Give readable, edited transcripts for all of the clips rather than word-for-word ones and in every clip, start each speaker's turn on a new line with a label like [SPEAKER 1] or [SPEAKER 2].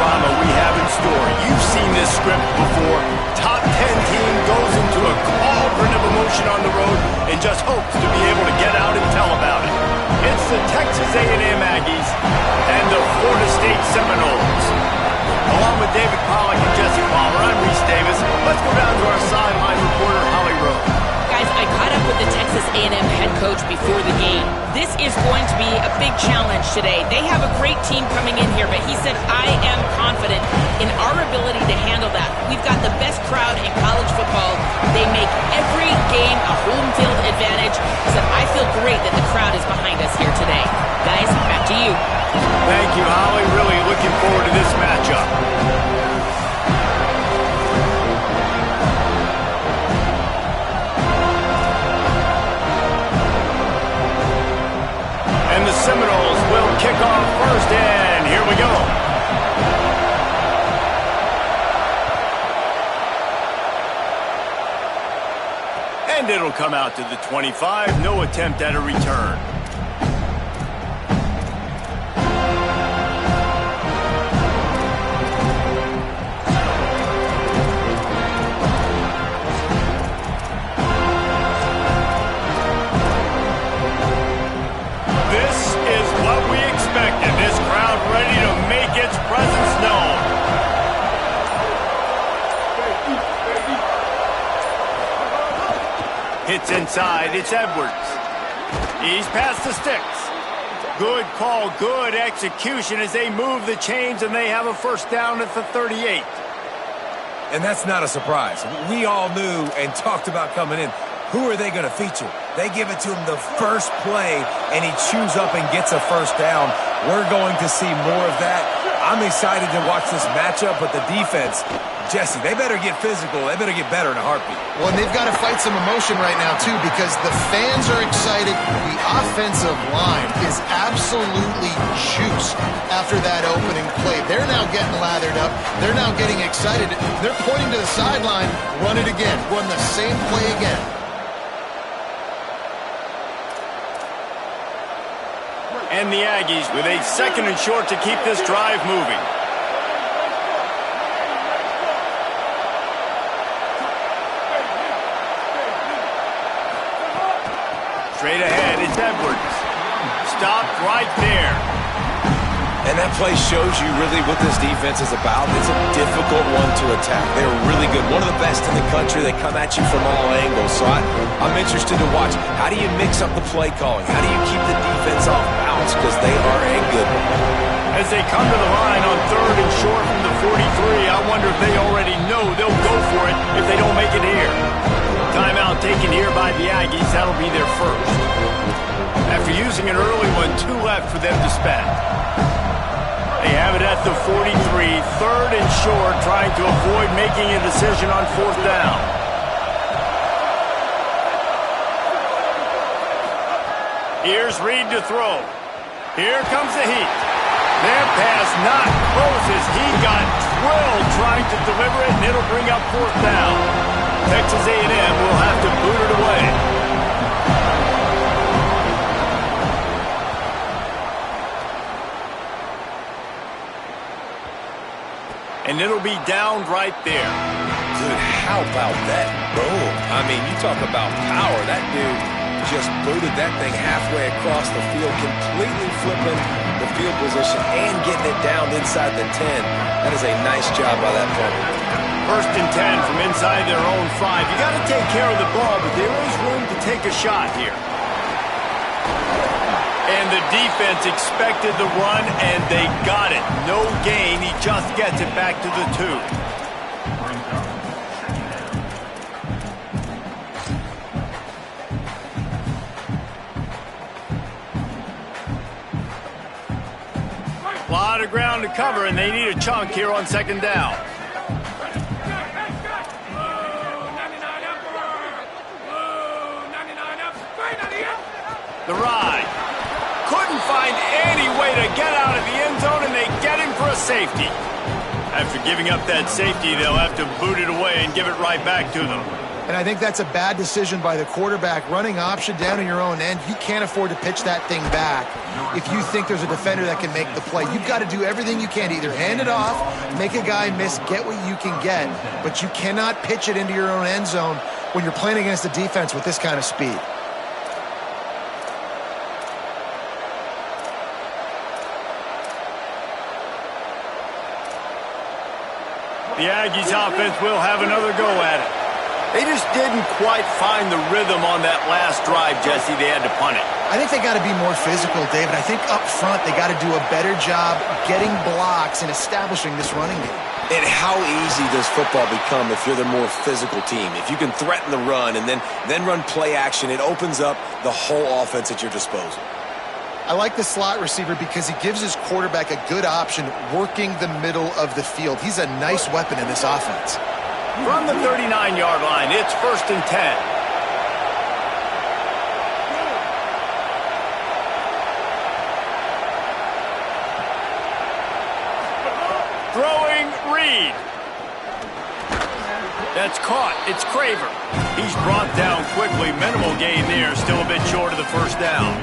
[SPEAKER 1] drama we have in store. You've seen this script before. Top 10 team goes into a cauldron of emotion on the road and just hopes to be able to get out and tell about it. It's the Texas A&M Aggies and the Florida State Seminoles. Along with David Pollack and Jesse Palmer, I'm Reese Davis. Let's go down to our sideline reporter, Holly Rowe.
[SPEAKER 2] Guys, I caught up with the Texas A&M head coach before the game. This is going to be a big challenge today. They have a great team coming in here, but he said, I am confident in our ability to handle that. We've got the best crowd in college football. They make every game a home field advantage. He said, I feel great that the crowd is behind us here today. Guys, back to you.
[SPEAKER 1] Thank you, Holly. Really looking forward to this matchup. And the Seminoles will kick off first, and here we go. And it'll come out to the 25. No attempt at a return. This crowd ready to make its presence known. Hits inside, it's Edwards. He's past the sticks. Good call, good execution as they move the chains and they have a first down at the 38.
[SPEAKER 3] And that's not a surprise. We all knew and talked about coming in. Who are they going to feature? They give it to him the first play, and he chews up and gets a first down. We're going to see more of that. I'm excited to watch this matchup, but the defense, Jesse, they better get physical. They better get better in a heartbeat.
[SPEAKER 4] Well, and they've got to fight some emotion right now, too, because the fans are excited. The offensive line is absolutely juiced after that opening play. They're now getting lathered up. They're now getting excited. They're pointing to the sideline. Run it again. Run the same play again.
[SPEAKER 1] And the Aggies with a second and short to keep this drive moving. Straight ahead, it's Edwards. Stopped right there.
[SPEAKER 3] And that play shows you really what this defense is about. It's a difficult one to attack. They're really good. One of the best in the country. They come at you from all angles. So I'm interested to watch. How do you mix up the play calling? How do you keep the defense off balance? Because they are a good one.
[SPEAKER 1] As they come to the line on third and short from the 43, I wonder if they already know they'll go for it if they don't make it here. Timeout taken here by the Aggies. That'll be their first. After using an early one, 2 left for them to spend. They have it at the 43, third and short, trying to avoid making a decision on fourth down. Here's Reed to throw. Here comes the heat. Their pass not close as he got drilled trying to deliver it, and it'll bring up fourth down. Texas A&M will have to boot it away. And it'll be down right there.
[SPEAKER 3] Dude, how about that? Boom. I mean, you talk about power. That dude just booted that thing halfway across the field, completely flipping the field position and getting it down inside the 10. That is a nice job by that punter.
[SPEAKER 1] First and 10 from inside their own 5. You got to take care of the ball, but there is room to take a shot here. And the defense expected the run, and they got it. No gain. He just gets it back to the 2. A lot of ground to cover, and they need a chunk here on second down. The ride. Couldn't find any way to get out of the end zone, and they get him for a safety. After giving up that safety, they'll have to boot it away and give it right back to them.
[SPEAKER 4] And I think that's a bad decision by the quarterback. Running option down in your own end, you can't afford to pitch that thing back if you think there's a defender that can make the play. You've got to do everything you can to either hand it off, make a guy miss, get what you can get, but you cannot pitch it into your own end zone when you're playing against a defense with this kind of speed.
[SPEAKER 1] The Aggies offense will have another go at it. They just didn't quite find the rhythm on that last drive, Jesse. They had to punt it.
[SPEAKER 4] I think they got to be more physical, David. I think up front they got to do a better job getting blocks and establishing this running game.
[SPEAKER 3] And how easy does football become if you're the more physical team? If you can threaten the run and then run play action, it opens up the whole offense at your disposal.
[SPEAKER 4] I like the slot receiver because he gives his quarterback a good option working the middle of the field. He's a nice weapon in this offense.
[SPEAKER 1] From the 39-yard line, it's 1st and 10. Throwing Reed. That's caught. It's Craver. He's brought down quickly. Minimal gain there. Still a bit short of the first down.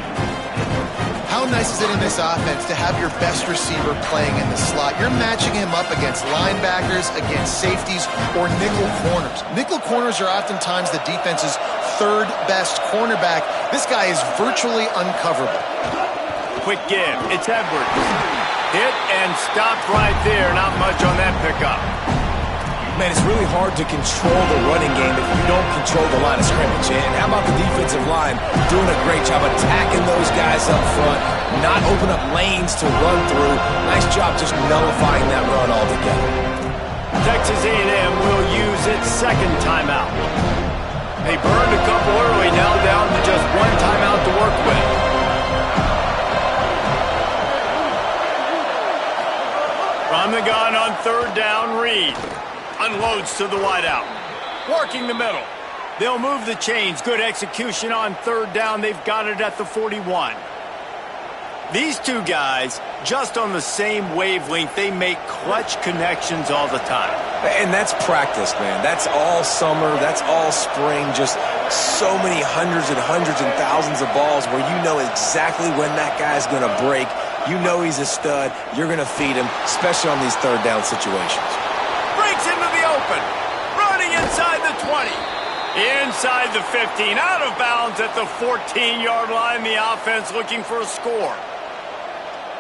[SPEAKER 4] How nice is it in this offense to have your best receiver playing in the slot? You're matching him up against linebackers, against safeties, or nickel corners. Nickel corners are oftentimes the defense's third best cornerback. This guy is virtually uncoverable.
[SPEAKER 1] Quick give. It's Edwards. Hit and stopped right there. Not much on that pickup.
[SPEAKER 3] Man, it's really hard to control the running game if you don't control the line of scrimmage. And how about the defensive line doing a great job attacking those guys up front, not open up lanes to run through. Nice job just nullifying that run altogether.
[SPEAKER 1] Texas A&M will use its second timeout. They burned a couple early, now down to just one timeout to work with. From the gun on 3rd down, Reed. Unloads to the wideout. Working the middle. They'll move the chains. Good execution on 3rd down. They've got it at the 41. These two guys, just on the same wavelength, they make clutch connections all the time.
[SPEAKER 3] And that's practice, man. That's all summer. That's all spring. Just so many hundreds and thousands of balls where you know exactly when that guy's going to break. You know he's a stud. You're going to feed him, especially on these 3rd down situations.
[SPEAKER 1] Breaks into the open. Running inside the 20. Inside the 15. Out of bounds at the 14-yard line. The offense looking for a score.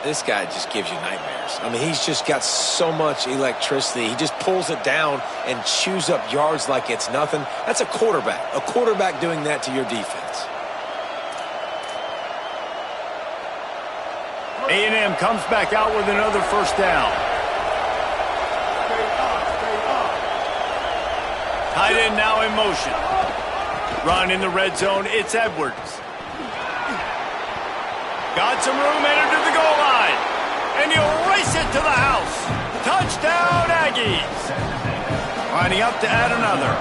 [SPEAKER 3] This guy just gives you nightmares. I mean, he's just got so much electricity. He just pulls it down and chews up yards like it's nothing. That's a quarterback. A quarterback doing that to your defense.
[SPEAKER 1] A&M comes back out with another 1st down. Tight end now in motion. Run in the red zone. It's Edwards. Got some room, entered to the goal line. And he'll race it to the house. Touchdown, Aggies. Lining up to add another.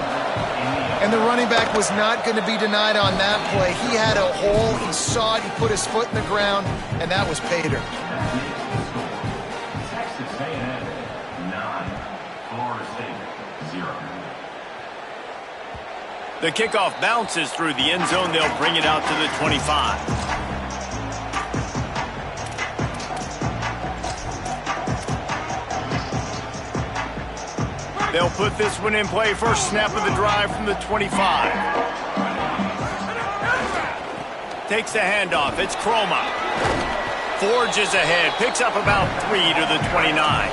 [SPEAKER 4] And the running back was not going to be denied on that play. He had a hole. He saw it. He put his foot in the ground, and that was pay dirt.
[SPEAKER 5] Texas A&M 9, Florida State 0.
[SPEAKER 1] The kickoff bounces through the end zone. They'll bring it out to the 25. They'll put this one in play. First snap of the drive from the 25. Takes the handoff. It's Croma. Forges ahead. Picks up about 3 to the 29.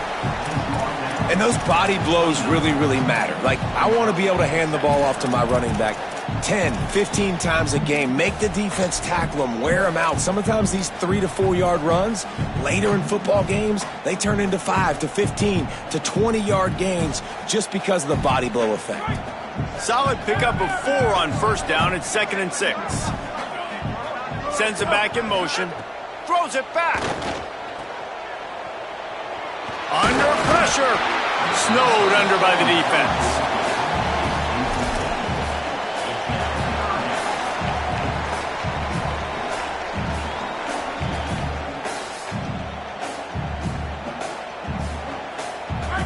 [SPEAKER 3] And those body blows really, really matter. Like, I want to be able to hand the ball off to my running back 10, 15 times a game. Make the defense tackle them, wear them out. Sometimes these 3 to 4 yard runs, later in football games, they turn into 5 to 15 to 20 yard gains just because of the body blow effect.
[SPEAKER 1] Solid pickup of 4 on 1st down. It's 2nd and 6. Sends it back in motion. Throws it back. Under pressure. Snowed under by the defense.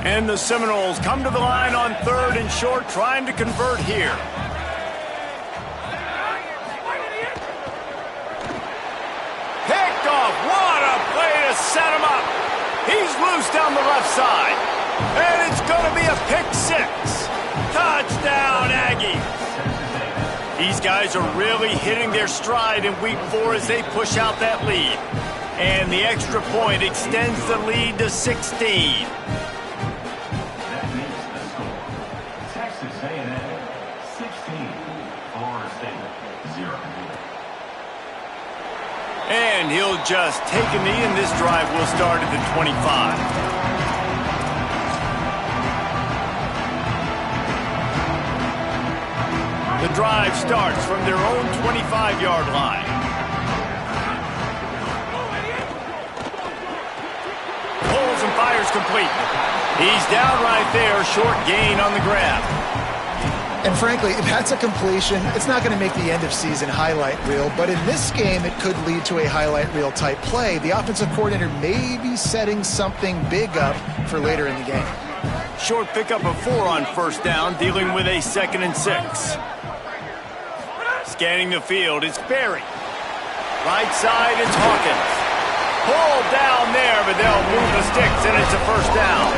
[SPEAKER 1] And the Seminoles come to the line on 3rd and short, trying to convert here. to set him up. He's loose down the left side. And it's going to be a pick six. Touchdown, Aggies. These guys are really hitting their stride in week 4 as they push out that lead. And the extra point extends the lead to 16.
[SPEAKER 5] That makes the score. Texas A&M 16, Florida State 0.
[SPEAKER 1] And he'll just take a knee, and this drive will start at the 25. The drive starts from their own 25-yard line. Pulls and fires complete. He's down right there, short gain on the grab.
[SPEAKER 4] And frankly, if that's a completion, it's not going to make the end-of-season highlight reel. But in this game, it could lead to a highlight reel type play. The offensive coordinator may be setting something big up for later in the game.
[SPEAKER 1] Short pickup of 4 on first down, dealing with a 2nd and 6. Scanning the field, it's Berry. Right side, it's Hawkins. Pulled down there, but they'll move the sticks, and it's a first down.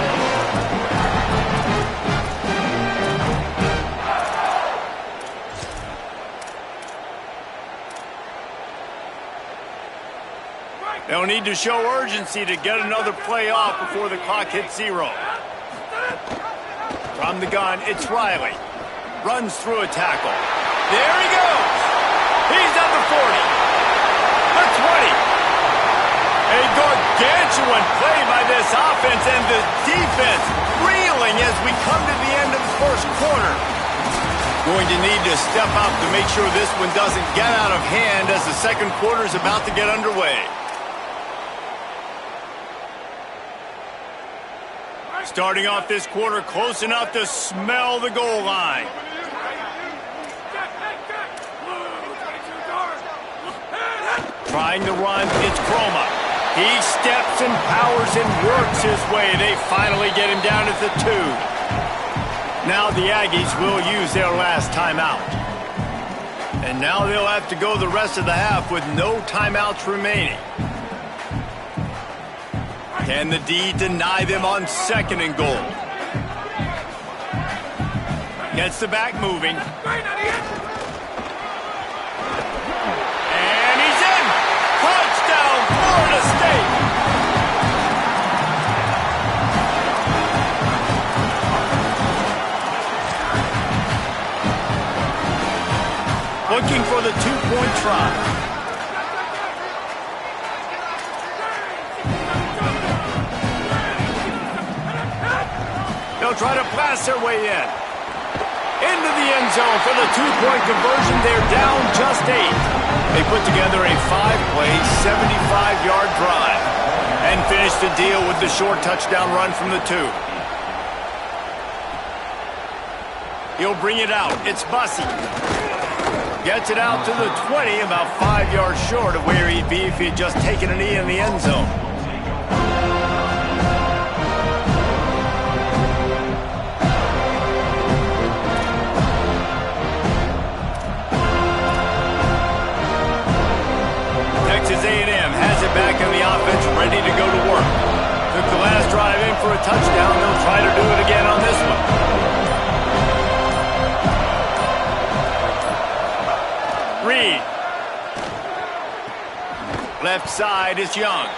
[SPEAKER 1] They'll need to show urgency to get another play off before the clock hits 0. From the gun, it's Riley. Runs through a tackle. There he goes. He's at the 40. The 20. A gargantuan play by this offense, and the defense reeling as we come to the end of the first quarter. Going to need to step up to make sure this one doesn't get out of hand as the second quarter is about to get underway. Starting off this quarter close enough to smell the goal line. Trying to run, it's Croma. He steps and powers and works his way. They finally get him down at the 2. Now the Aggies will use their last timeout. And now they'll have to go the rest of the half with no timeouts remaining. Can the D deny them on 2nd and goal? Gets the back moving. And he's in! Touchdown, Florida State! Looking for the 2-point try. They'll try to blast their way in. Into the end zone for the 2-point conversion. They're down just 8. They put together a 5-play, 75-yard drive and finish the deal with the short touchdown run from the 2. He'll bring it out. It's Bussey. Gets it out to the 20, about 5 yards short of where he'd be if he'd just taken a knee in the end zone. Texas A&M has it back in the offense, ready to go to work. Took the last drive in for a touchdown. They'll try to do it again on this one. Reed. Left side is Young.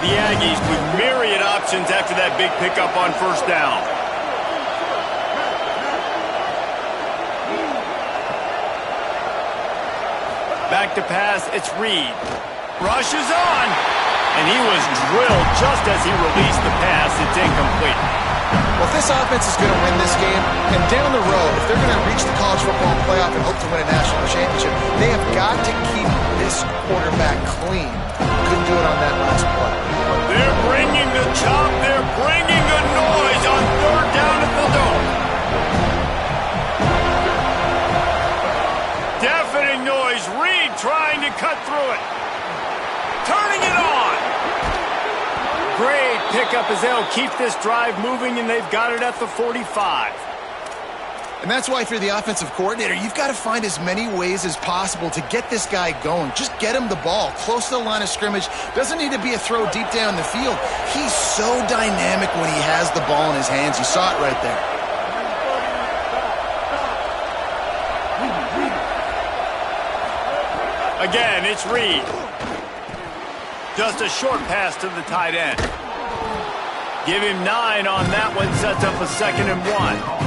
[SPEAKER 1] The Aggies with myriad options after that big pickup on first down. Back to pass, it's Reed. Rushes on, and he was drilled just as he released the pass. It's incomplete.
[SPEAKER 4] Well, if this offense is going to win this game, and down the road, if they're going to reach the college football playoff and hope to win a national championship, they have got to keep this quarterback clean. Couldn't do it on that last play.
[SPEAKER 1] They're bringing the chop. They're bringing the noise on third down at the Dome. Deafening noise. Reed trying to cut through it. Turning it on. Great pickup as they'll keep this drive moving, and they've got it at the 45.
[SPEAKER 4] And that's why if you're the offensive coordinator, you've got to find as many ways as possible to get this guy going. Just get him the ball close to the line of scrimmage. Doesn't need to be a throw deep down the field. He's so dynamic when he has the ball in his hands. You saw it right there.
[SPEAKER 1] Again, it's Reed. Just a short pass to the tight end. Give him 9 on that one, sets up a 2nd and 1.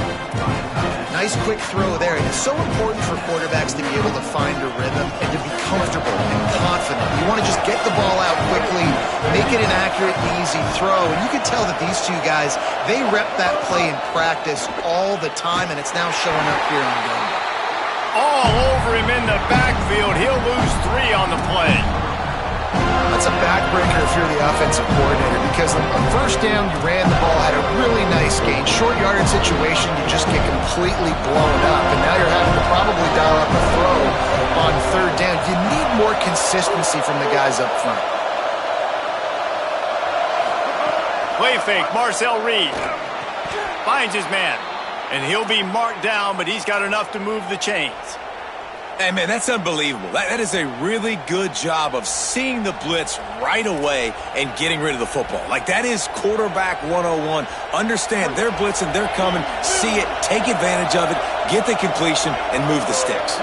[SPEAKER 4] Nice quick throw there. It's so important for quarterbacks to be able to find a rhythm and to be comfortable and confident. You want to just get the ball out quickly, make it an accurate and easy throw. And you can tell that these two guys, they rep that play in practice all the time, and it's now showing up here on game.
[SPEAKER 1] All over him in the backfield. He'll lose 3 on the play.
[SPEAKER 4] That's a backbreaker if you're the offensive coordinator, because on first down, you ran the ball, had a really nice gain. Short yardage situation, you just get completely blown up, and now you're having to probably dial up a throw on 3rd down. You need more consistency from the guys up front.
[SPEAKER 1] Play fake, Marcel Reed. Finds his man, and he'll be marked down, but he's got enough to move the chains.
[SPEAKER 3] Hey, man, that's unbelievable. That is a really good job of seeing the blitz right away and getting rid of the football. Like, that is quarterback 101. Understand they're blitzing, they're coming, see it, take advantage of it, get the completion, and move the sticks.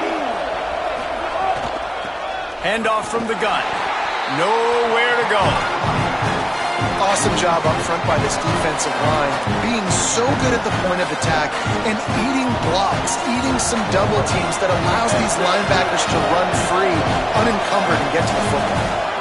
[SPEAKER 1] Handoff from the gun. Nowhere to go.
[SPEAKER 4] Awesome job up front by this defensive line, being so good at the point of attack and eating blocks, eating some double teams that allows these linebackers to run free, unencumbered, and get to the football.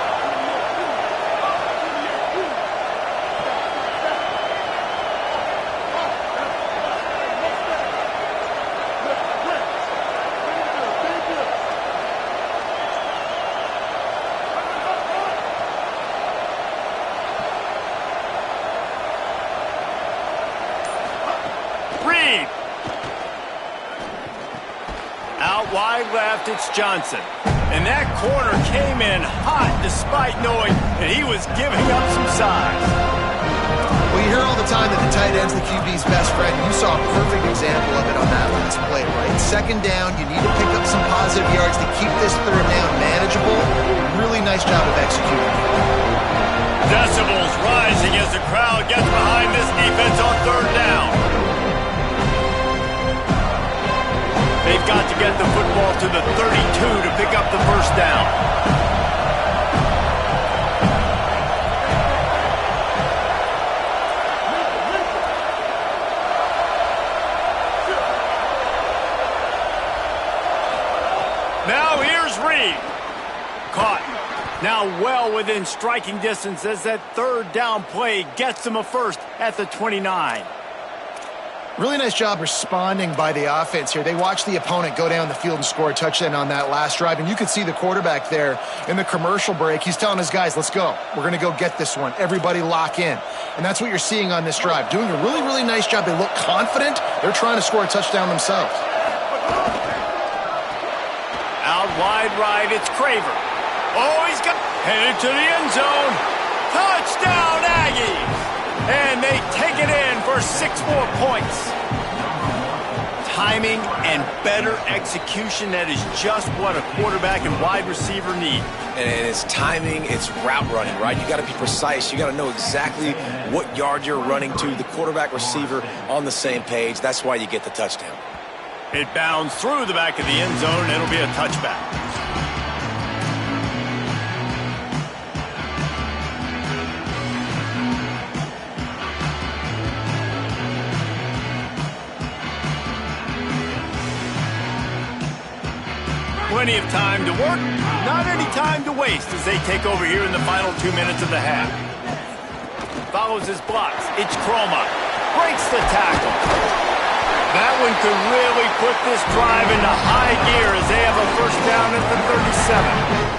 [SPEAKER 1] Out wide left, it's Johnson. And that corner came in hot despite knowing that he was giving up some size.
[SPEAKER 4] Well, you hear all the time that the tight end's the QB's best friend. You saw a perfect example of it on that last play, right? 2nd down, you need to pick up some positive yards to keep this 3rd down manageable. Really nice job of executing.
[SPEAKER 1] Decibels rising as the crowd gets behind this defense on 3rd down. They've got to get the football to the 32 to pick up the 1st down. Now here's Reed. Caught. Now well within striking distance as that 3rd down play gets them a 1st at the 29.
[SPEAKER 4] Really nice job responding by the offense here. They watched the opponent go down the field and score a touchdown on that last drive, and you could see the quarterback there in the commercial break. He's telling his guys, let's go. We're going to go get this one. Everybody lock in. And that's what you're seeing on this drive. Doing a really, really nice job. They look confident. They're trying to score a touchdown themselves.
[SPEAKER 1] Out wide right, it's Craver. Oh, he's got headed to the end zone. Touchdown, Aggies! And they take it in for 6 more points. Timing and better execution, that is just what a quarterback and wide receiver need.
[SPEAKER 3] And it's timing, it's route running, right? You got to be precise. You got to know exactly what yard you're running to. The quarterback receiver on the same page. That's why you get the touchdown.
[SPEAKER 1] It bounds through the back of the end zone, and it'll be a touchback. Plenty of time to work, not any time to waste as they take over here in the final 2 minutes of the half. Follows his blocks. It's Croma. Breaks the tackle. That one could really put this drive into high gear as they have a 1st down at the 37.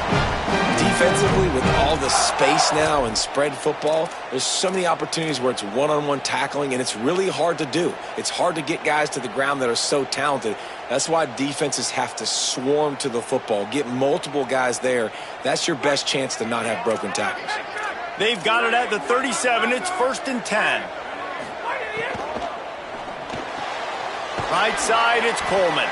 [SPEAKER 3] Defensively, with all the space now and spread football, there's so many opportunities where it's one-on-one tackling, and it's really hard to do. It's hard to get guys to the ground that are so talented. That's why defenses have to swarm to the football, get multiple guys there. That's your best chance to not have broken tackles.
[SPEAKER 1] They've got it at the 37. It's 1st and 10. Right side, it's Coleman.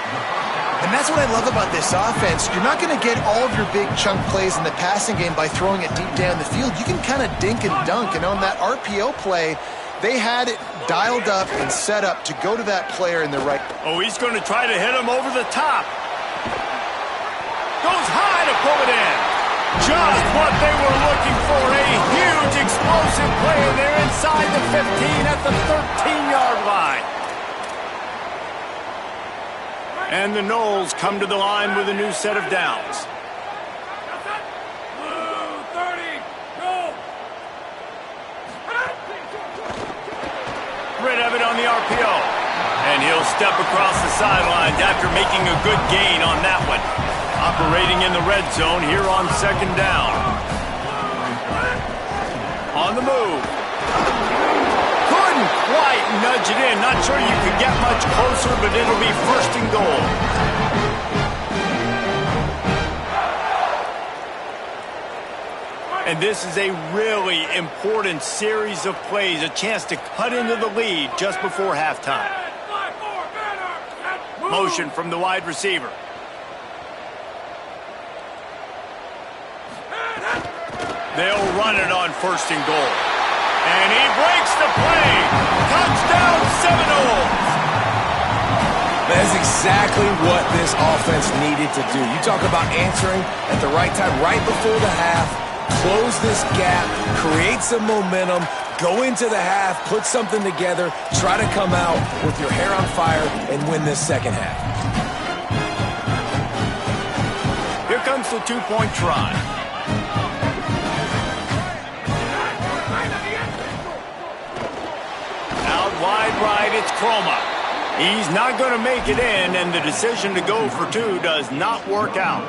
[SPEAKER 4] And that's what I love about this offense. You're not going to get all of your big chunk plays in the passing game by throwing it deep down the field. You can kind of dink and dunk. And on that RPO play, they had it dialed up and set up to go to that player in the right.
[SPEAKER 1] Oh, he's going to try to hit him over the top. Goes high to pull it in. Just what they were looking for. A huge explosive play, and they're inside the 15 at the 13-yard line. And the Noles come to the line with a new set of downs. Rid of it on the RPO. And he'll step across the sidelines after making a good gain on that one. Operating in the red zone here on 2nd down. On the move. Couldn't quite nudge it in. Not sure you could get much closer, but it'll be 1st and goal. And this is a really important series of plays, a chance to cut into the lead just before halftime. Motion from the wide receiver. They'll run it on 1st and goal. And he breaks the play. Touchdown Seminoles.
[SPEAKER 3] That's exactly what this offense needed to do. You talk about answering at the right time, right before the half, close this gap, create some momentum, go into the half, put something together, try to come out with your hair on fire and win this 2nd half.
[SPEAKER 1] Here comes the 2-point try. Out wide right, it's Chroma. He's not going to make it in, and the decision to go for 2 does not work out.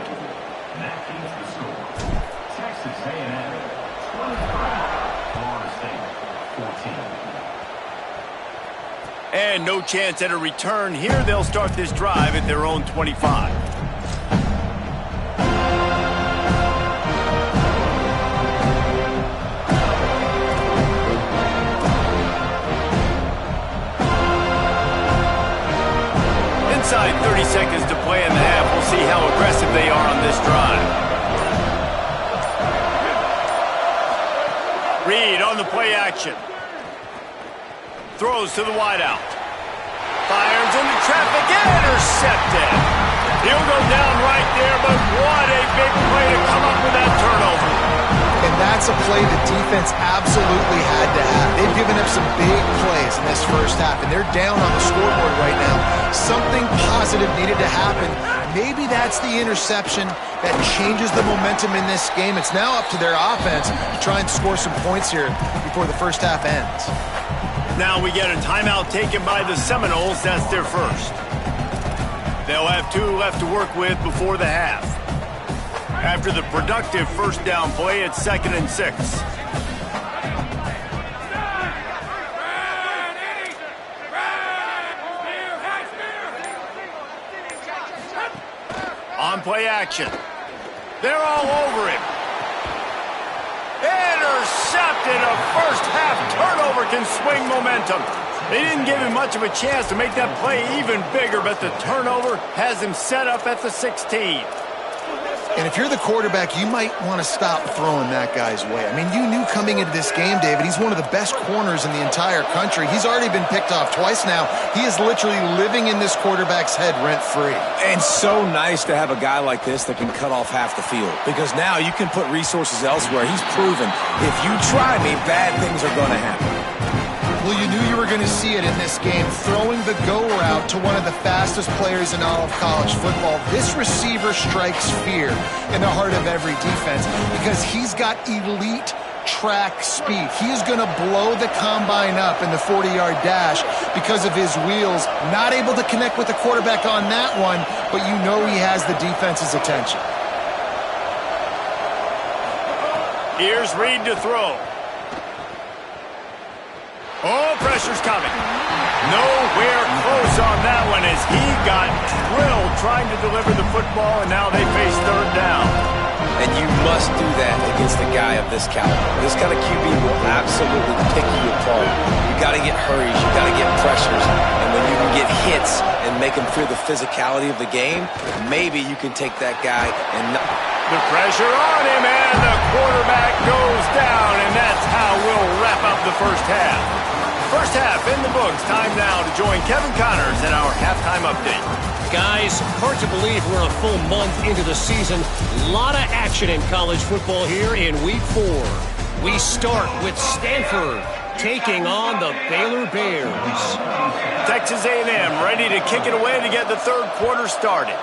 [SPEAKER 5] That keeps the score. Texas A&M 25, Florida State 14.
[SPEAKER 1] And no chance at a return here. They'll start this drive at their own 25. Inside 30 seconds to play in the half. We'll see how aggressive they are on this drive. Reed on the play action. Throws to the wideout. Fires into traffic. Intercepted. He'll go down right there, but what a big play to come up with that turnover.
[SPEAKER 4] And that's a play the defense absolutely had to have. They've given up some big plays in this 1st half, and they're down on the scoreboard right now. Something positive needed to happen. Maybe that's the interception that changes the momentum in this game. It's now up to their offense to try and score some points here before the 1st half ends.
[SPEAKER 1] Now we get a timeout taken by the Seminoles. That's their first. They'll have 2 left to work with before the half. After the productive 1st down play, it's 2nd and 6. On play action. They're all over him. Intercepted. A 1st half turnover can swing momentum. They didn't give him much of a chance to make that play even bigger, but the turnover has him set up at the 16.
[SPEAKER 4] And if you're the quarterback, you might want to stop throwing that guy's way. I mean, you knew coming into this game, David, he's one of the best corners in the entire country. He's already been picked off twice now. He is literally living in this quarterback's head rent-free.
[SPEAKER 3] And so nice to have a guy like this that can cut off half the field, because now you can put resources elsewhere. He's proven if you try me, bad things are going to happen.
[SPEAKER 4] Well, you knew you were going to see it in this game, throwing the go route to one of the fastest players in all of college football. This receiver strikes fear in the heart of every defense because he's got elite track speed. He is going to blow the combine up in the 40-yard dash because of his wheels. Not able to connect with the quarterback on that one, but you know he has the defense's attention.
[SPEAKER 1] Here's Reed to throw. Oh, pressure's coming. Nowhere close on that one as he got drilled trying to deliver the football, and now they face 3rd down.
[SPEAKER 3] and you must do that against a guy of this caliber. This kind of QB will absolutely pick you apart. You got to get hurries, you got to get pressures, and when you can get hits and make them feel the physicality of the game, maybe you can take that guy and
[SPEAKER 1] the pressure on him, and the quarterback goes down, and that's how we'll wrap up the first half. First half in the books. Time now to join Kevin Connors in our halftime update.
[SPEAKER 6] Guys, hard to believe we're a full month into the season. A lot of action in college football here in Week 4. We start with Stanford taking on the Baylor Bears.
[SPEAKER 1] Texas A&M ready to kick it away to get the third quarter started.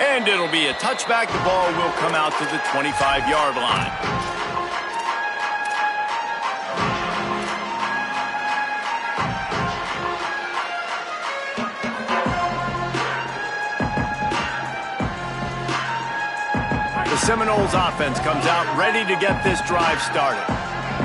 [SPEAKER 1] And it'll be a touchback. The ball will come out to the 25-yard line. The Seminoles offense comes out ready to get this drive started.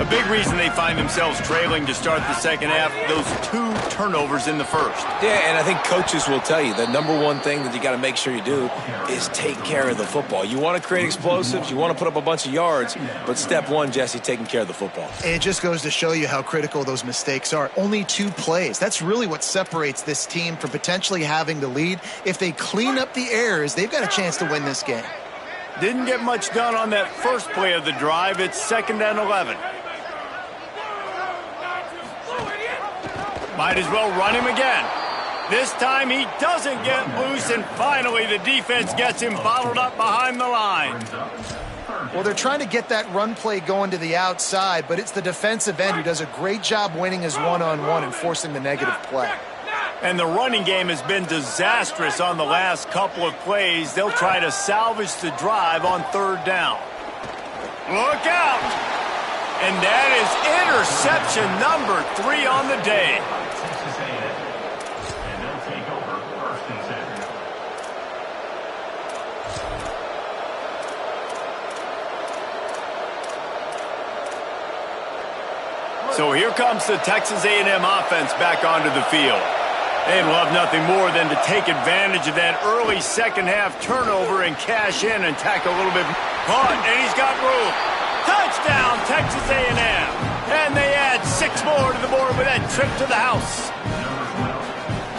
[SPEAKER 1] A big reason they find themselves trailing to start the second half, those 2 turnovers in the first.
[SPEAKER 3] Yeah, and I think coaches will tell you the number one thing that you got to make sure you do is take care of the football. You want to create explosives, you want to put up a bunch of yards, but step one, Jesse, taking care of the football.
[SPEAKER 4] It just goes to show you how critical those mistakes are. Only 2 plays. That's really what separates this team from potentially having the lead. If they clean up the errors, they've got a chance to win this game.
[SPEAKER 1] Didn't get much done on that first play of the drive. It's 2nd and 11. Might as well run him again. This time he doesn't get loose, and finally the defense gets him bottled up behind the line.
[SPEAKER 4] Well, they're trying to get that run play going to the outside, but it's the defensive end who does a great job winning his one-on-one and forcing the negative play.
[SPEAKER 1] And the running game has been disastrous on the last couple of plays. They'll try to salvage the drive on 3rd down. Look out! And that is interception number 3 on the day.
[SPEAKER 5] Texas A&M. And they'll take over 1st and 10.
[SPEAKER 1] So here comes the Texas A&M offense back onto the field. They'd love nothing more than to take advantage of that early second half turnover and cash in and tack a little bit. Punt, and he's got room. Touchdown, Texas A&M. And they add 6 more to the board with that trip to the house.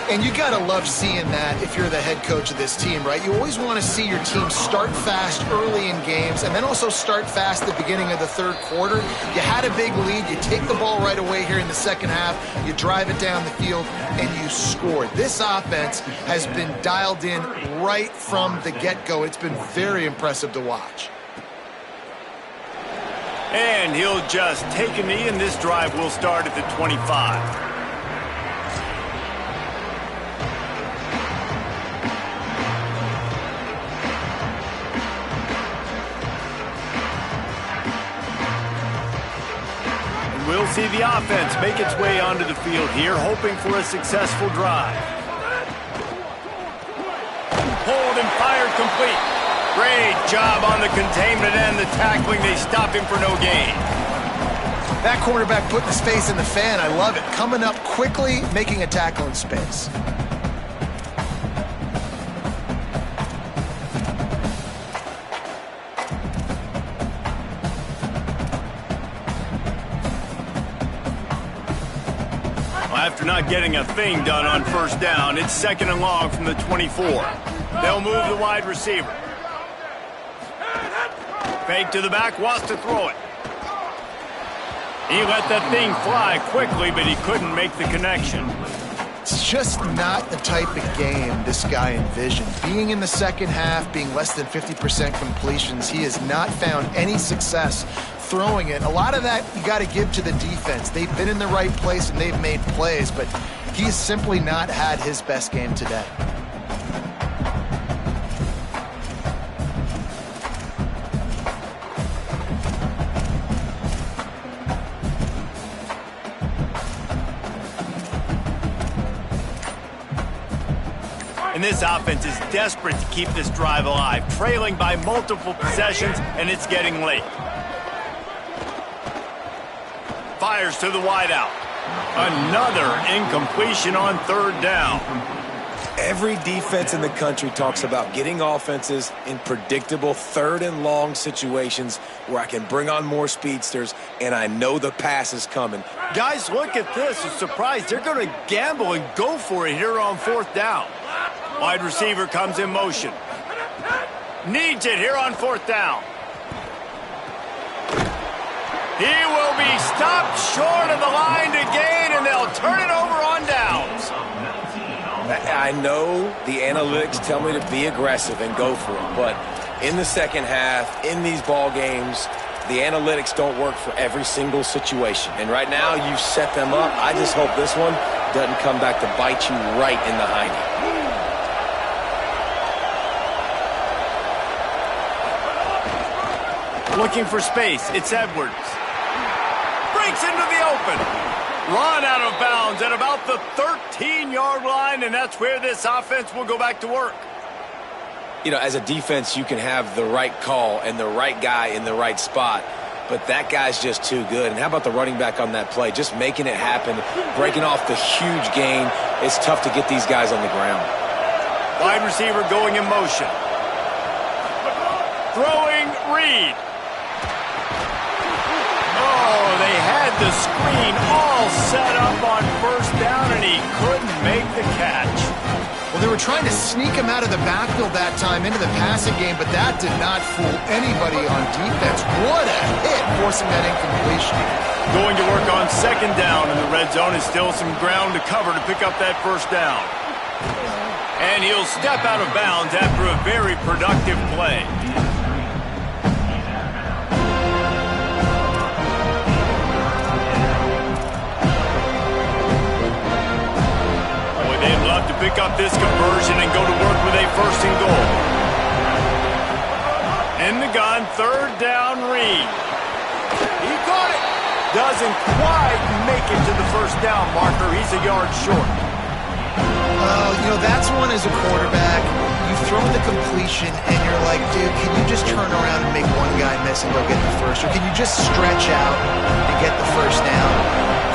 [SPEAKER 4] And you got to love seeing that if you're the head coach of this team, right? You always want to see your team start fast early in games and then also start fast at the beginning of the 3rd quarter. You had a big lead. You take the ball right away here in the second half. You drive it down the field, and you score. This offense has been dialed in right from the get-go. It's been very impressive to watch.
[SPEAKER 1] And he'll just take a knee, and this drive will start at the 25. We'll see the offense make its way onto the field here, hoping for a successful drive. Hold and fired complete. Great job on the containment and the tackling. They stopped him for no gain.
[SPEAKER 4] That quarterback putting his face in the fan. I love it. Coming up quickly, making a tackle in space.
[SPEAKER 1] After not getting a thing done on 1st down, it's 2nd and long from the 24. They'll move the wide receiver. Fake to the back, wants to throw it. He let that thing fly quickly, but he couldn't make the connection.
[SPEAKER 4] It's just not the type of game this guy envisioned. Being in the second half, being less than 50% completions, he has not found any success throwing it. A lot of that you got to give to the defense. They've been in the right place and they've made plays, but he's simply not had his best game today.
[SPEAKER 1] And this offense is desperate to keep this drive alive, trailing by multiple possessions, and it's getting late. Fires to the wideout. Another incompletion on 3rd down.
[SPEAKER 3] Every defense in the country talks about getting offenses in predictable third and long situations where I can bring on more speedsters and I know the pass is coming.
[SPEAKER 1] Guys, look at this. A surprise. They're going to gamble and go for it here on 4th down. Wide receiver comes in motion. Needs it here on 4th down. He will be stopped short of the line to gain, and they'll turn it over on downs.
[SPEAKER 3] I know the analytics tell me to be aggressive and go for it, but in the second half, in these ball games, the analytics don't work for every single situation. And right now, you set them up. I just hope this one doesn't come back to bite you right in the hiney.
[SPEAKER 1] Looking for space. It's Edwards. Breaks into the open. Run out of bounds at about the 13-yard line, and that's where this offense will go back to work.
[SPEAKER 3] You know, as a defense, you can have the right call and the right guy in the right spot, but that guy's just too good. And how about the running back on that play? Just making it happen, breaking off the huge gain. It's tough to get these guys on the ground.
[SPEAKER 1] Wide receiver going in motion. Throwing Reed. Oh, they had the screen all set up on 1st down, and he couldn't make the catch.
[SPEAKER 4] Well, they were trying to sneak him out of the backfield that time into the passing game, but that did not fool anybody on defense. What a hit, forcing that incompletion.
[SPEAKER 1] Going to work on 2nd down, and the red zone is still some ground to cover to pick up that 1st down. And he'll step out of bounds after a very productive play. They'd love to pick up this conversion and go to work with a 1st and goal. In the gun, 3rd down, Reed. He caught it. Doesn't quite make it to the 1st down marker. He's a yard short.
[SPEAKER 4] You know, that's one as a quarterback. You throw the completion, and you're like, dude, can you just turn around and make one guy miss and go get the first? Or can you just stretch out and get the 1st down?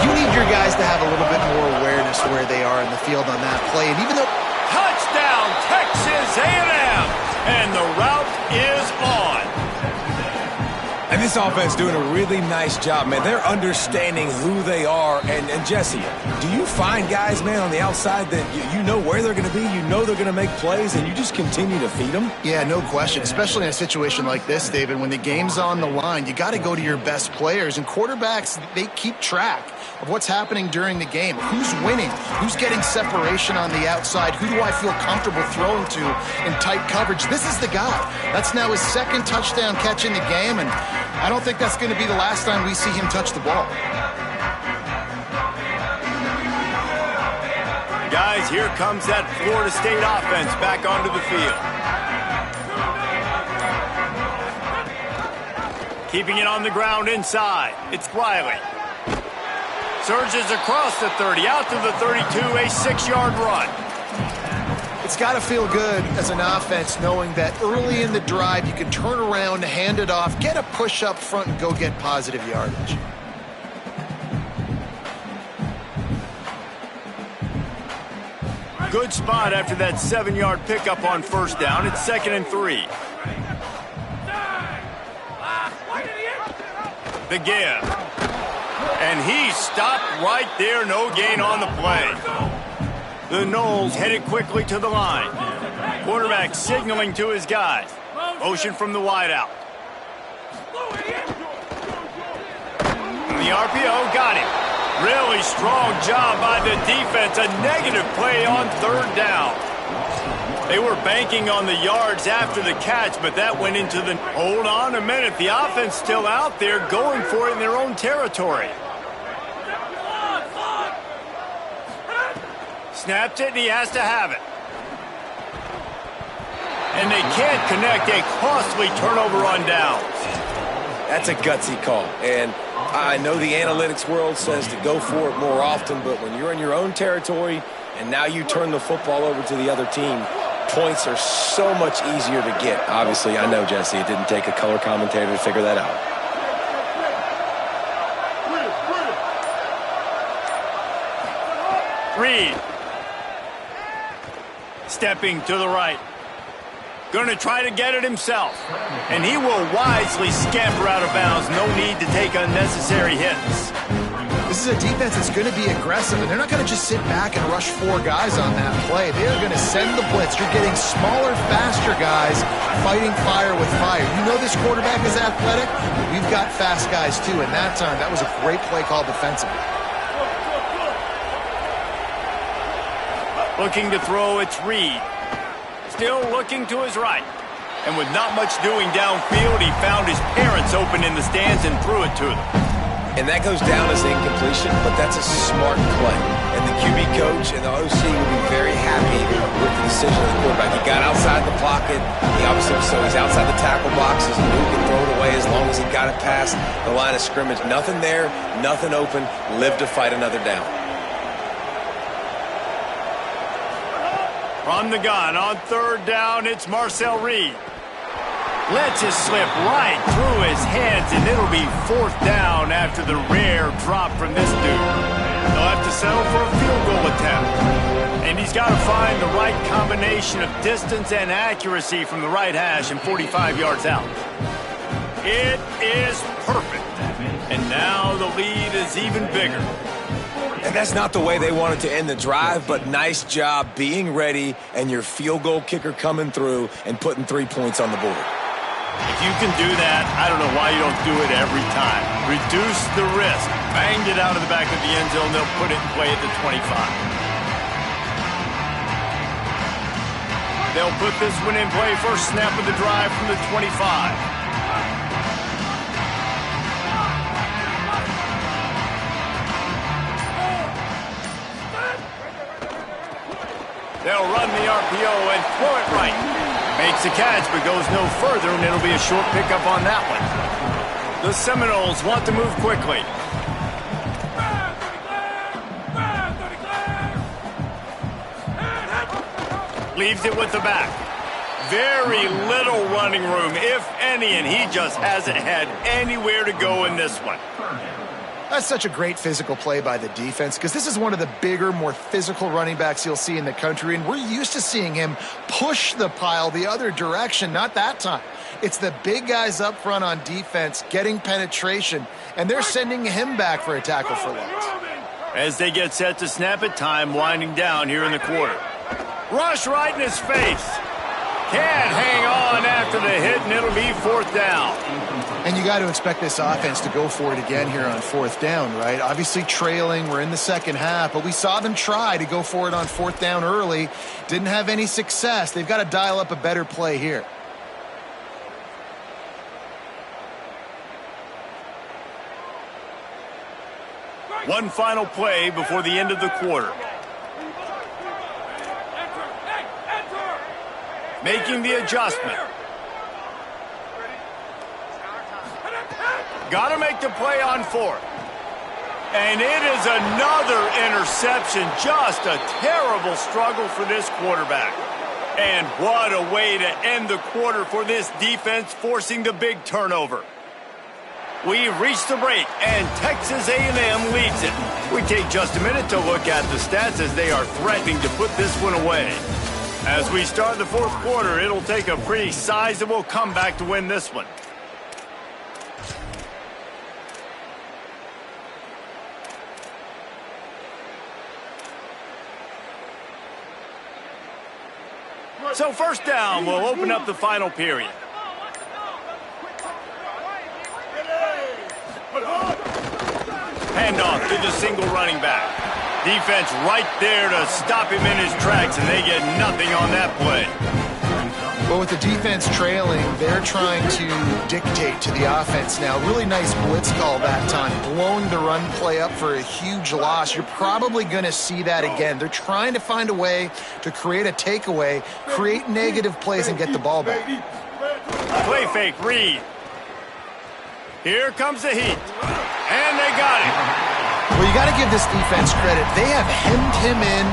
[SPEAKER 4] You need your guys to have a little bit more awareness where they are in the field on that play. And even though...
[SPEAKER 1] Touchdown, Texas A&M! And the route is on.
[SPEAKER 3] And this offense doing a really nice job, man. They're understanding who they are. And Jesse, do you find guys, man, on the outside that you know where they're going to be, you know they're going to make plays, and you just continue to feed them?
[SPEAKER 4] Yeah, no question, especially in a situation like this, David. When the game's on the line, you got to go to your best players. And quarterbacks, they keep track of what's happening during the game. Who's winning? Who's getting separation on the outside? Who do I feel comfortable throwing to in tight coverage? This is the guy. That's now his 2nd touchdown catch in the game, and I don't think that's going to be the last time we see him touch the ball.
[SPEAKER 1] Guys, here comes that Florida State offense back onto the field. Keeping it on the ground inside. It's Riley. Surges across the 30, out to the 32, a 6-yard run.
[SPEAKER 4] It's got to feel good as an offense knowing that early in the drive you can turn around, hand it off, get a push up front, and go get positive yardage.
[SPEAKER 1] Good spot after that 7-yard pickup on 1st down. It's 2nd and 3. The give. And he stopped right there. No gain on the play. The Noles headed quickly to the line. Quarterback signaling to his guys. Motion from the wideout. The RPO got him. Really strong job by the defense. A negative play on 3rd down. They were banking on the yards after the catch, but that went into the... Hold on a minute. The offense still out there going for it in their own territory. Snapped it, and he has to have it. And they can't connect. A costly turnover on downs.
[SPEAKER 3] That's a gutsy call. And I know the analytics world says to go for it more often, but when you're in your own territory and now you turn the football over to the other team, points are so much easier to get. Obviously, I know, Jesse, it didn't take a color commentator to figure that out.
[SPEAKER 1] Reed. Stepping to the right. Going to try to get it himself. And he will wisely scamper out of bounds. No need to take unnecessary hits.
[SPEAKER 4] This is a defense that's going to be aggressive, and they're not going to just sit back and rush 4 guys on that play. They are going to send the blitz. You're getting smaller, faster guys fighting fire with fire. You know this quarterback is athletic. We've got fast guys, too, and that time, that was a great play call defensively.
[SPEAKER 1] Looking to throw, it's Reed. Still looking to his right. And with not much doing downfield, he found his parents open in the stands and threw it to them.
[SPEAKER 3] And that goes down as incompletion, but that's a smart play. And the QB coach and the OC will be very happy with the decision of the quarterback. He got outside the pocket. He obviously, so he's outside the tackle boxes, and he can throw it away as long as he got it past the line of scrimmage. Nothing there, nothing open. Live to fight another down.
[SPEAKER 1] From the gun on 3rd down, it's Marcel Reed. Lets it slip right through his hands, and it'll be 4th down after the rare drop from this dude. They'll have to settle for a field goal attempt. And he's got to find the right combination of distance and accuracy from the right hash and 45 yards out. It is perfect. And now the lead is even bigger.
[SPEAKER 3] And that's not the way they wanted to end the drive, but nice job being ready and your field goal kicker coming through and putting 3 points on the board.
[SPEAKER 1] If you can do that, I don't know why you don't do it every time. Reduce the risk. Banged it out of the back of the end zone. They'll put it in play at the 25. They'll put this one in play. First snap of the drive from the 25. They'll run the RPO and throw it right. Makes the catch, but goes no further, and it'll be a short pickup on that one. The Seminoles want to move quickly. Leaves it with the back. Very little running room, if any, and he just hasn't had anywhere to go in this one.
[SPEAKER 4] That's such a great physical play by the defense because this is one of the bigger, more physical running backs you'll see in the country, and we're used to seeing him push the pile the other direction, not that time. It's the big guys up front on defense getting penetration, and they're sending him back for a tackle for loss.
[SPEAKER 1] As they get set to snap it, time winding down here in the quarter. Rush right in his face. Can't hang on after the hit, and it'll be 4th down.
[SPEAKER 4] And you got to expect this offense to go for it again here on 4th down, right? Obviously trailing, we're in the second half, but we saw them try to go for it on 4th down early. Didn't have any success. They've got to dial up a better play here.
[SPEAKER 1] One final play before the end of the quarter. Making the adjustment. Got to make the play on 4th. And it is another interception. Just a terrible struggle for this quarterback. And what a way to end the quarter for this defense, forcing the big turnover. We've reached the break, and Texas A&M leads it. We take just a minute to look at the stats as they are threatening to put this one away. As we start the 4th quarter, it'll take a pretty sizable comeback to win this one. So 1st down will open up the final period. Handoff to the single running back. Defense right there to stop him in his tracks, and they get nothing on that play.
[SPEAKER 4] Well, with the defense trailing, they're trying to dictate to the offense now. Really nice blitz call that time, blowing the run play up for a huge loss. You're probably going to see that again. They're trying to find a way to create a takeaway, create negative plays, and get the ball back.
[SPEAKER 1] Play fake, Reed. Here comes the heat. And they got him.
[SPEAKER 4] Well, you got to give this defense credit. They have hemmed him in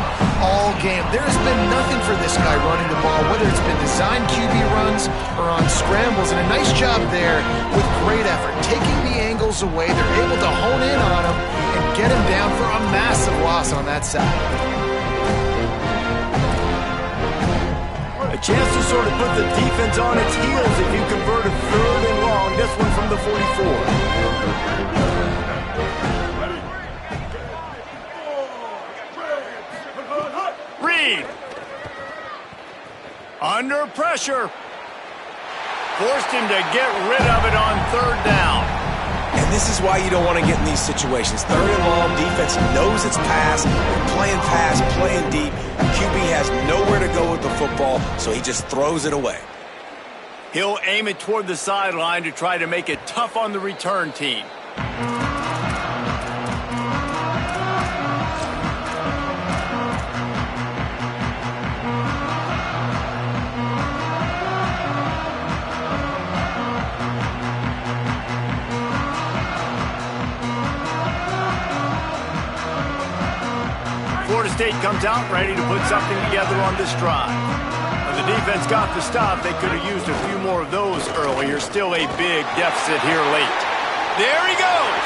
[SPEAKER 4] all game. There has been nothing for this guy running the ball, whether it's been designed QB runs or on scrambles, and a nice job there with great effort. Taking the angles away, they're able to hone in on him and get him down for a massive loss on that side.
[SPEAKER 1] sort of put the defense on its heels if you convert a 3rd and long. This one from the 44. Reed. Under pressure. Forced him to get rid of it on 3rd down.
[SPEAKER 3] And this is why you don't want to get in these situations. 3rd and long, defense knows it's pass. They're playing pass, playing deep. QB has nowhere to go with the football, so he just throws it away.
[SPEAKER 1] He'll aim it toward the sideline to try to make it tough on the return team. Florida State comes out ready to put something together on this drive. When the defense got the stop, they could have used a few more of those earlier. Still a big deficit here late. There he goes!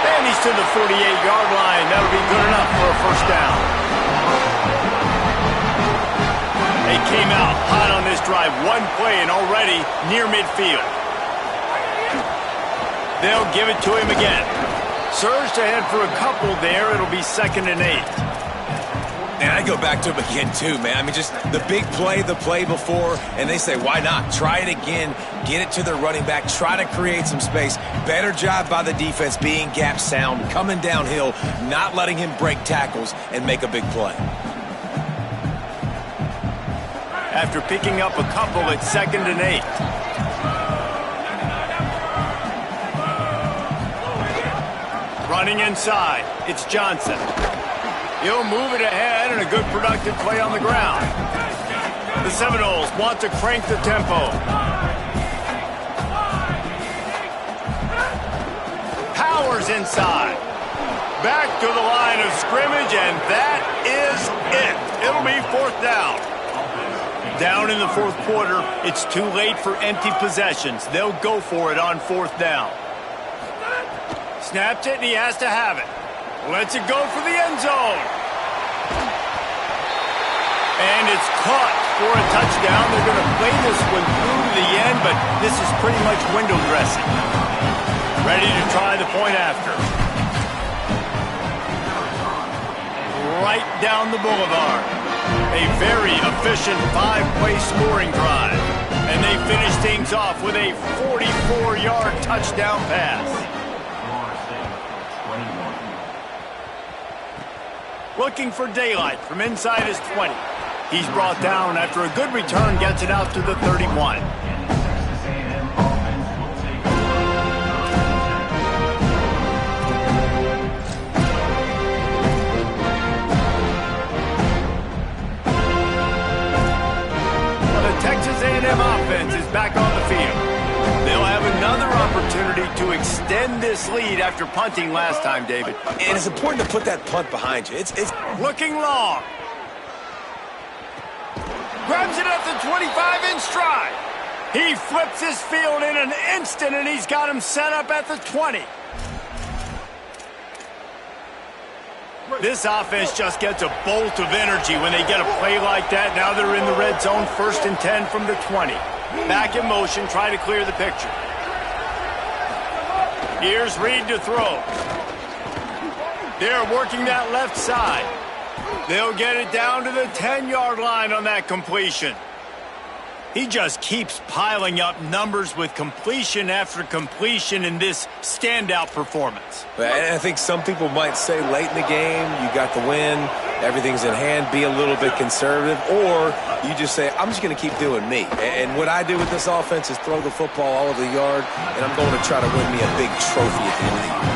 [SPEAKER 1] And he's to the 48-yard line. That'll be good enough for a 1st down. They came out hot on this drive. One play and already near midfield. They'll give it to him again. Surged ahead for a couple there. It'll be 2nd and 8.
[SPEAKER 3] And I go back to him again, too, man. I mean, just the big play, the play before, and they say, why not? Try it again. Get it to the running back. Try to create some space. Better job by the defense being gap sound, coming downhill, not letting him break tackles and make a big play.
[SPEAKER 1] After picking up a couple at 2nd and 8. Running inside, it's Johnson. He'll move it ahead and a good productive play on the ground. The Seminoles want to crank the tempo. Powers inside. Back to the line of scrimmage, and that is it. It'll be 4th down. Down in the 4th quarter, it's too late for empty possessions. They'll go for it on 4th down. Snapped it, and he has to have it. Lets it go for the end zone. And it's caught for a touchdown. They're going to play this one through to the end, but this is pretty much window dressing. Ready to try the point after. Right down the boulevard. A very efficient 5-play scoring drive. And they finish things off with a 44-yard touchdown pass. Looking for daylight from inside his 20. He's brought down after a good return, gets it out to the 31. The Texas A&M offense is back on the field. They'll have another opportunity to extend this lead after punting last time, David.
[SPEAKER 3] And it's important to put that punt behind you. It's
[SPEAKER 1] looking long. Grabs it at the 25 in stride. He flips his field in an instant, and he's got him set up at the 20. This offense just gets a bolt of energy when they get a play like that. Now they're in the red zone, 1st and 10 from the 20. Back in motion, try to clear the picture. Here's Reed to throw. They're working that left side. They'll get it down to the 10-yard line on that completion. He just keeps piling up numbers with completion after completion in this standout performance.
[SPEAKER 3] And I think some people might say late in the game, you got the win, everything's in hand, be a little bit conservative, or you just say, I'm just going to keep doing me. And what I do with this offense is throw the football all over the yard, and I'm going to try to win me a big trophy at the end of the year.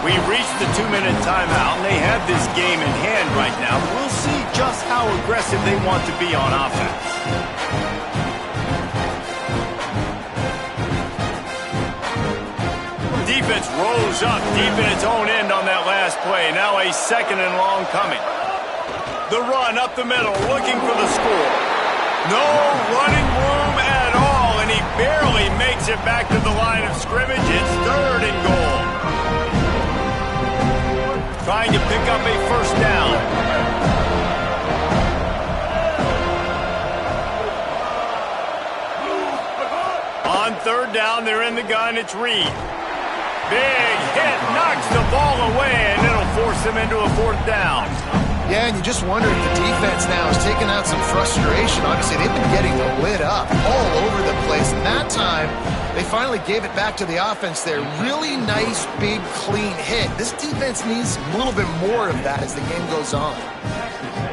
[SPEAKER 1] We reached the 2-minute timeout, and they have this game in hand right now. We'll see just how aggressive they want to be on offense. Defense rose up deep in its own end on that last play. Now a 2nd and long coming. The run up the middle, looking for the score. No running room at all, and he barely makes it back to the line of scrimmage. It's 3rd and goal. Trying to pick up a 1st down. 2nd and 1. down. They're in the gun. It's Reed. Big hit. Knocks the ball away, and it'll force them into a 4th down.
[SPEAKER 4] Yeah, and you just wonder if the defense now is taking out some frustration. Obviously, they've been getting lit up all over the place. And that time, they finally gave it back to the offense there. Really nice, big, clean hit. This defense needs a little bit more of that as the game goes on.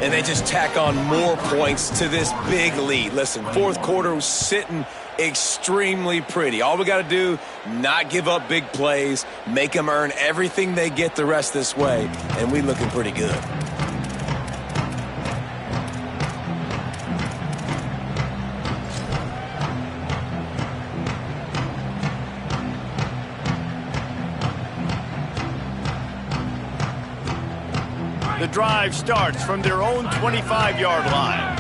[SPEAKER 3] And they just tack on more points to this big lead. Listen, 4th quarter was sitting extremely pretty. All we got to do, not give up big plays, make them earn everything they get the rest this way, and we looking pretty good.
[SPEAKER 1] The drive starts from their own 25-yard line.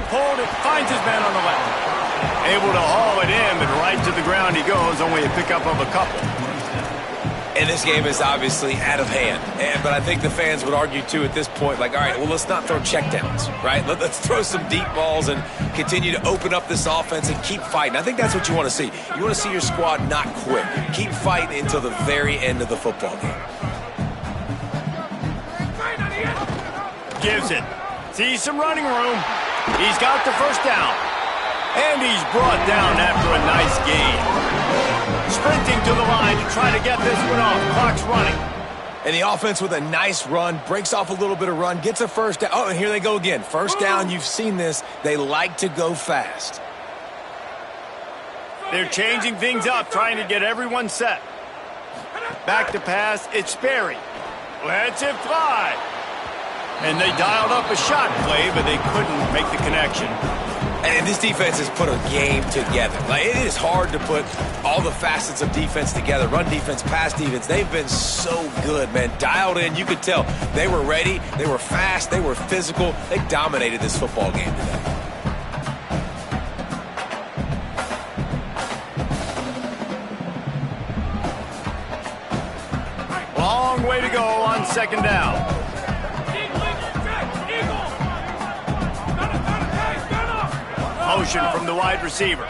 [SPEAKER 1] Hold it, finds his man on the left. Able to haul it in, but right to the ground he goes, only a pickup of a couple.
[SPEAKER 3] And this game is obviously out of hand. But I think the fans would argue, too, at this point, like, all right, well, let's not throw checkdowns, right? Let's throw some deep balls and continue to open up this offense and keep fighting. I think that's what you want to see. You want to see your squad not quit. Keep fighting until the very end of the football game.
[SPEAKER 1] Gives it. Sees some running room. He's got the 1st down. And he's brought down after a nice gain. Sprinting to the line to try to get this one off. Clock's running.
[SPEAKER 3] And the offense with a nice run, breaks off a little bit of run, gets a 1st down. Oh, and here they go again. 1st down, you've seen this. They like to go fast.
[SPEAKER 1] They're changing things up, trying to get everyone set. Back to pass, it's Sperry. Lets it fly. And they dialed up a shot play, but they couldn't make the connection.
[SPEAKER 3] And this defense has put a game together. Like, it is hard to put all the facets of defense together. Run defense, pass defense. They've been so good, man. Dialed in. You could tell they were ready. They were fast. They were physical. They dominated this football game today.
[SPEAKER 1] Long way to go on 2nd down. Motion from the wide receiver.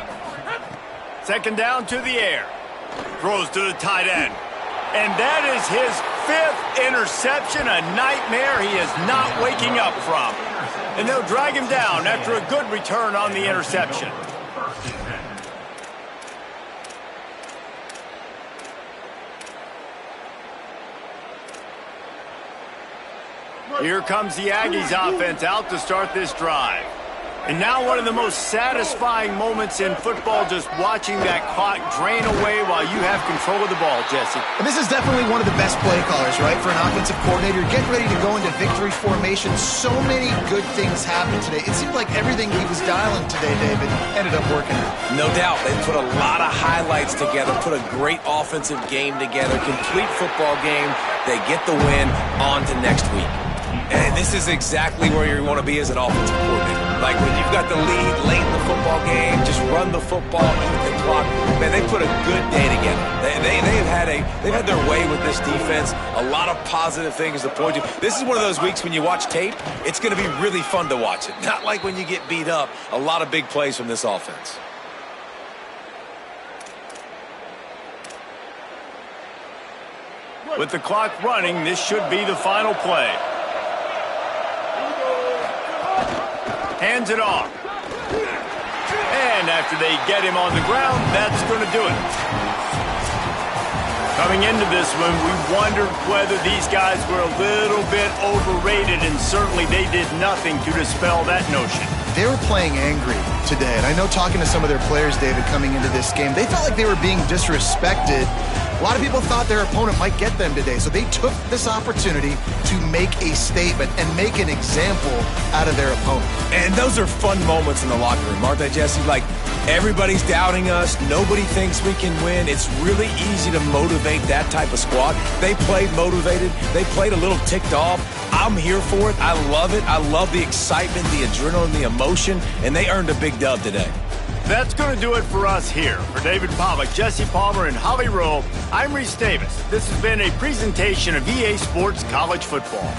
[SPEAKER 1] 2nd down to the air. Throws to the tight end. And that is his 5th interception, a nightmare he is not waking up from. And they'll drag him down after a good return on the interception. Here comes the Aggies offense out to start this drive. And now one of the most satisfying moments in football, just watching that clock drain away while you have control of the ball, Jesse.
[SPEAKER 4] And this is definitely one of the best play callers, right, for an offensive coordinator. Getting ready to go into victory formation. So many good things happened today. It seemed like everything he was dialing today, David, ended up working out.
[SPEAKER 3] No doubt. They put a lot of highlights together, put a great offensive game together, complete football game. They get the win. On to next week. And this is exactly where you want to be as an offensive coordinator. Like when you've got the lead late in the football game, just run the football, eat the clock. Man, they put a good day together. They've had their way with this defense. A lot of positive things to point to. This is one of those weeks when you watch tape, it's going to be really fun to watch it. Not like when you get beat up. A lot of big plays from this offense.
[SPEAKER 1] With the clock running, this should be the final play. Hands it off. And after they get him on the ground, that's going to do it. Coming into this one, we wondered whether these guys were a little bit overrated, and certainly they did nothing to dispel that notion.
[SPEAKER 4] They were playing angry today, and I know talking to some of their players, David, coming into this game, they felt like they were being disrespected. A lot of people thought their opponent might get them today, so they took this opportunity to make a statement and make an example out of their opponent.
[SPEAKER 3] And those are fun moments in the locker room, aren't they, Jesse? Like, everybody's doubting us. Nobody thinks we can win. It's really easy to motivate that type of squad. They played motivated. They played a little ticked off. I'm here for it. I love it. I love the excitement, the adrenaline, the emotion, and they earned a big dub today.
[SPEAKER 1] That's going to do it for us here. For David Pollack, Jesse Palmer, and Holly Rowe, I'm Reese Davis. This has been a presentation of EA Sports College Football.